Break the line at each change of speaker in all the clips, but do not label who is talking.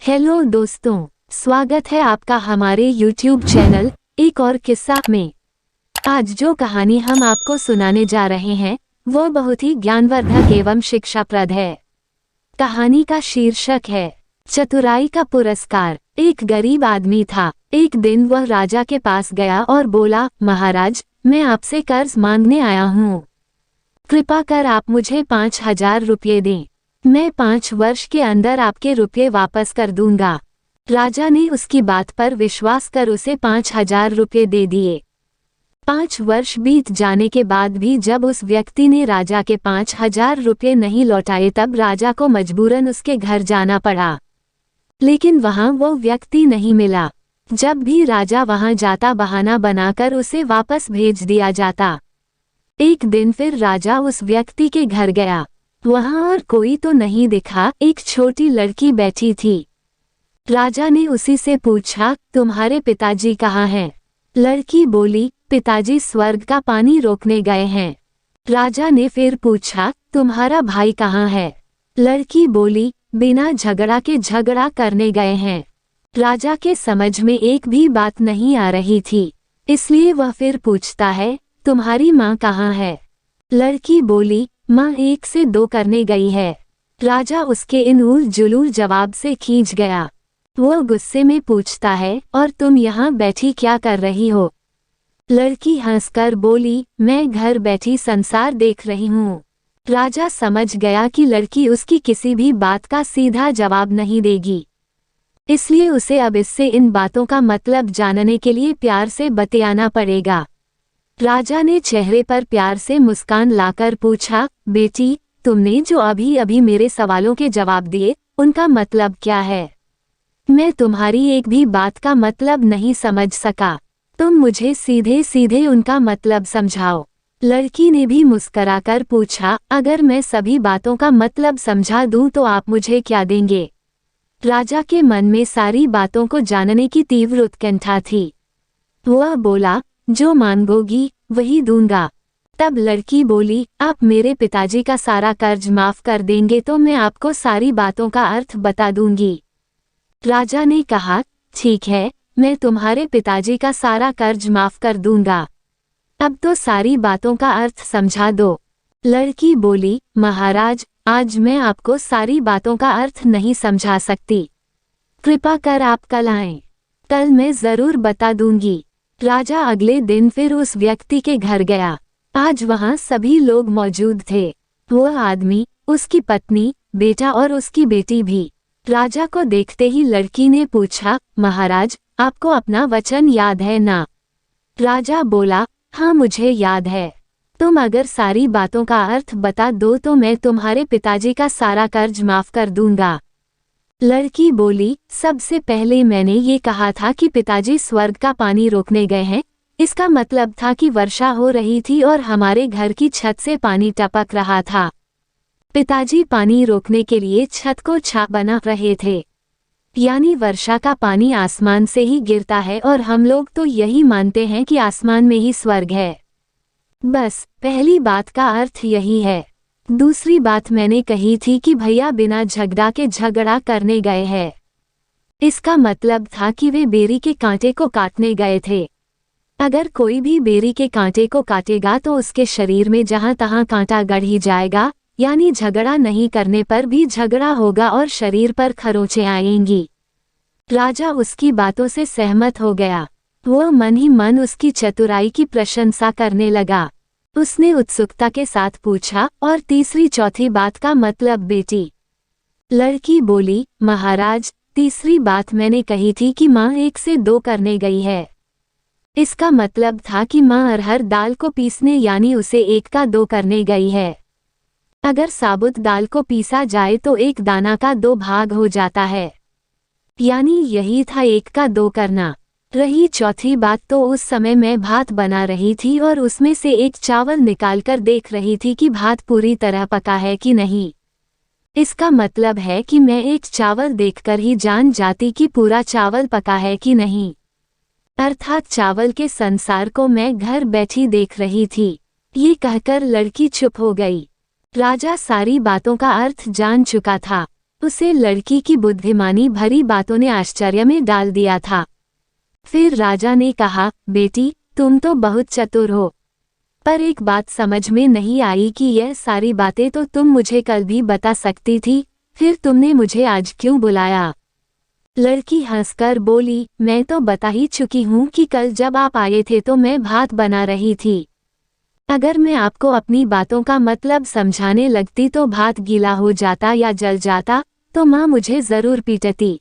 Hello दोस्तों, स्वागत है आपका हमारे YouTube चैनल एक और किस्सा में। आज जो कहानी हम आपको सुनाने जा रहे हैं वो बहुत ही ज्ञानवर्धक एवं शिक्षाप्रद है। कहानी का शीर्षक है चतुराई का पुरस्कार। एक गरीब आदमी था। एक दिन वह राजा के पास गया और बोला, महाराज, मैं आपसे कर्ज मांगने आया हूँ। कृपा कर आप मुझे 5,000 रुपये दें। मैं 5 वर्ष के अंदर आपके रुपये वापस कर दूंगा। राजा ने उसकी बात पर विश्वास कर उसे 5,000 रुपये दे दिए। 5 वर्ष बीत जाने के बाद भी जब उस व्यक्ति ने राजा के 5,000 रुपये नहीं लौटाए तब राजा को मजबूरन उसके घर जाना पड़ा। लेकिन वहां वो व्यक्ति नहीं मिला। जब भी राजा वहां जाता बहाना बनाकर उसे वापस भेज दिया जाता। एक दिन फिर राजा उस व्यक्ति के घर गया। वहां और कोई तो नहीं दिखा, एक छोटी लड़की बैठी थी। राजा ने उसी से पूछा, तुम्हारे पिताजी कहाँ हैं? लड़की बोली, पिताजी स्वर्ग का पानी रोकने गए हैं। राजा ने फिर पूछा, तुम्हारा भाई कहाँ है? लड़की बोली, बिना झगड़ा के झगड़ा करने गए हैं। राजा के समझ में एक भी बात नहीं आ रही थी, इसलिए वह फिर पूछता है, तुम्हारी माँ कहाँ है? लड़की बोली, माँ 1 से 2 करने गई है। राजा उसके इन उल जुलूल जवाब से खींच गया। वो गुस्से में पूछता है, और तुम यहाँ बैठी क्या कर रही हो? लड़की हंसकर बोली, मैं घर बैठी संसार देख रही हूँ। राजा समझ गया कि लड़की उसकी किसी भी बात का सीधा जवाब नहीं देगी, इसलिए उसे अब इससे इन बातों का मतलब जानने के लिए प्यार से बतियाना पड़ेगा। राजा ने चेहरे पर प्यार से मुस्कान लाकर पूछा, बेटी, तुमने जो अभी अभी मेरे सवालों के जवाब दिए उनका मतलब क्या है? मैं तुम्हारी एक भी बात का मतलब नहीं समझ सका। तुम मुझे सीधे सीधे उनका मतलब समझाओ। लड़की ने भी मुस्कराकर पूछा, अगर मैं सभी बातों का मतलब समझा दूं तो आप मुझे क्या देंगे? राजा के मन में सारी बातों को जानने की तीव्र उत्कंठा थी। वह बोला, जो मांगोगी वही दूंगा। तब लड़की बोली, आप मेरे पिताजी का सारा कर्ज माफ कर देंगे तो मैं आपको सारी बातों का अर्थ बता दूंगी। राजा ने कहा, ठीक है, मैं तुम्हारे पिताजी का सारा कर्ज माफ कर दूंगा। अब तो सारी बातों का अर्थ समझा दो। लड़की बोली, महाराज, आज मैं आपको सारी बातों का अर्थ नहीं समझा सकती। कृपा कर आप कल आएं। कल मैं जरूर बता दूंगी। राजा अगले दिन फिर उस व्यक्ति के घर गया। आज वहां सभी लोग मौजूद थे। वह आदमी, उसकी पत्नी, बेटा और उसकी बेटी भी। राजा को देखते ही लड़की ने पूछा, महाराज, आपको अपना वचन याद है ना? राजा बोला, हाँ मुझे याद है। तुम अगर सारी बातों का अर्थ बता दो तो मैं तुम्हारे पिताजी का सारा कर्ज माफ कर दूंगा। लड़की बोली, सबसे पहले मैंने ये कहा था कि पिताजी स्वर्ग का पानी रोकने गए हैं। इसका मतलब था कि वर्षा हो रही थी और हमारे घर की छत से पानी टपक रहा था। पिताजी पानी रोकने के लिए छत को छाप बना रहे थे, यानी वर्षा का पानी आसमान से ही गिरता है और हम लोग तो यही मानते हैं कि आसमान में ही स्वर्ग है। बस पहली बात का अर्थ यही है। दूसरी बात मैंने कही थी कि भैया बिना झगड़ा के झगड़ा करने गए हैं। इसका मतलब था कि वे बेरी के कांटे को काटने गए थे। अगर कोई भी बेरी के कांटे को काटेगा तो उसके शरीर में जहां तहां कांटा गड़ ही जाएगा, यानी झगड़ा नहीं करने पर भी झगड़ा होगा और शरीर पर खरोंचें आएंगी। राजा उसकी बातों से सहमत हो गया। वह मन ही मन उसकी चतुराई की प्रशंसा करने लगा। उसने उत्सुकता के साथ पूछा, और तीसरी चौथी बात का मतलब बेटी? लड़की बोली, महाराज, तीसरी बात मैंने कही थी कि माँ 1 से 2 करने गई है। इसका मतलब था कि माँ अरहर दाल को पीसने यानी उसे 1 का 2 करने गई है। अगर साबुत दाल को पीसा जाए तो 1 दाना का 2 भाग हो जाता है, यानी यही था 1 का 2 करना। रही चौथी बात तो उस समय मैं भात बना रही थी और उसमें से एक चावल निकालकर देख रही थी कि भात पूरी तरह पका है कि नहीं। इसका मतलब है कि मैं एक चावल देखकर ही जान जाती कि पूरा चावल पका है कि नहीं। अर्थात चावल के संसार को मैं घर बैठी देख रही थी। ये कहकर लड़की चुप हो गई। राजा सारी बातों का अर्थ जान चुका था। उसे लड़की की बुद्धिमानी भरी बातों ने आश्चर्य में डाल दिया था। फिर राजा ने कहा, बेटी तुम तो बहुत चतुर हो, पर एक बात समझ में नहीं आई कि यह सारी बातें तो तुम मुझे कल भी बता सकती थी, फिर तुमने मुझे आज क्यों बुलाया? लड़की हंसकर बोली, मैं तो बता ही चुकी हूँ कि कल जब आप आए थे तो मैं भात बना रही थी। अगर मैं आपको अपनी बातों का मतलब समझाने लगती तो भात गीला हो जाता या जल जाता, तो माँ मुझे जरूर पीटती।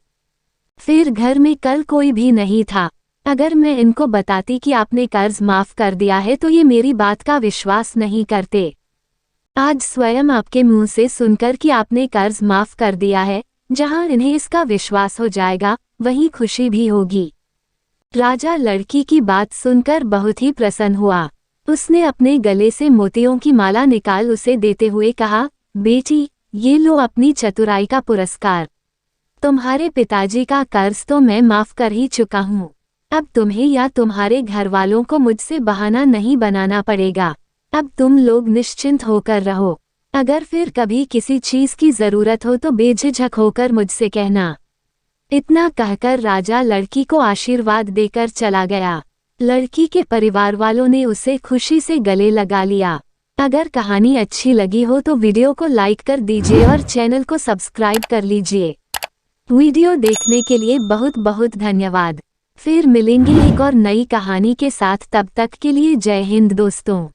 फिर घर में कल कोई भी नहीं था। अगर मैं इनको बताती कि आपने कर्ज माफ कर दिया है तो ये मेरी बात का विश्वास नहीं करते। आज स्वयं आपके मुंह से सुनकर कि आपने कर्ज माफ कर दिया है, जहां इन्हें इसका विश्वास हो जाएगा वहीं खुशी भी होगी। राजा लड़की की बात सुनकर बहुत ही प्रसन्न हुआ। उसने अपने गले से मोतियों की माला निकाल उसे देते हुए कहा, बेटी ये लो अपनी चतुराई का पुरस्कार। तुम्हारे पिताजी का कर्ज तो मैं माफ कर ही चुका हूँ। अब तुम्हें या तुम्हारे घर वालों को मुझसे बहाना नहीं बनाना पड़ेगा। अब तुम लोग निश्चिंत होकर रहो। अगर फिर कभी किसी चीज की जरूरत हो तो बेझिझक होकर मुझसे कहना। इतना कहकर राजा लड़की को आशीर्वाद देकर चला गया। लड़की के परिवार वालों ने उसे खुशी से गले लगा लिया। अगर कहानी अच्छी लगी हो तो वीडियो को लाइक कर दीजिए और चैनल को सब्सक्राइब कर लीजिए। वीडियो देखने के लिए बहुत बहुत धन्यवाद। फिर मिलेंगे एक और नई कहानी के साथ, तब तक के लिए जय हिंद दोस्तों।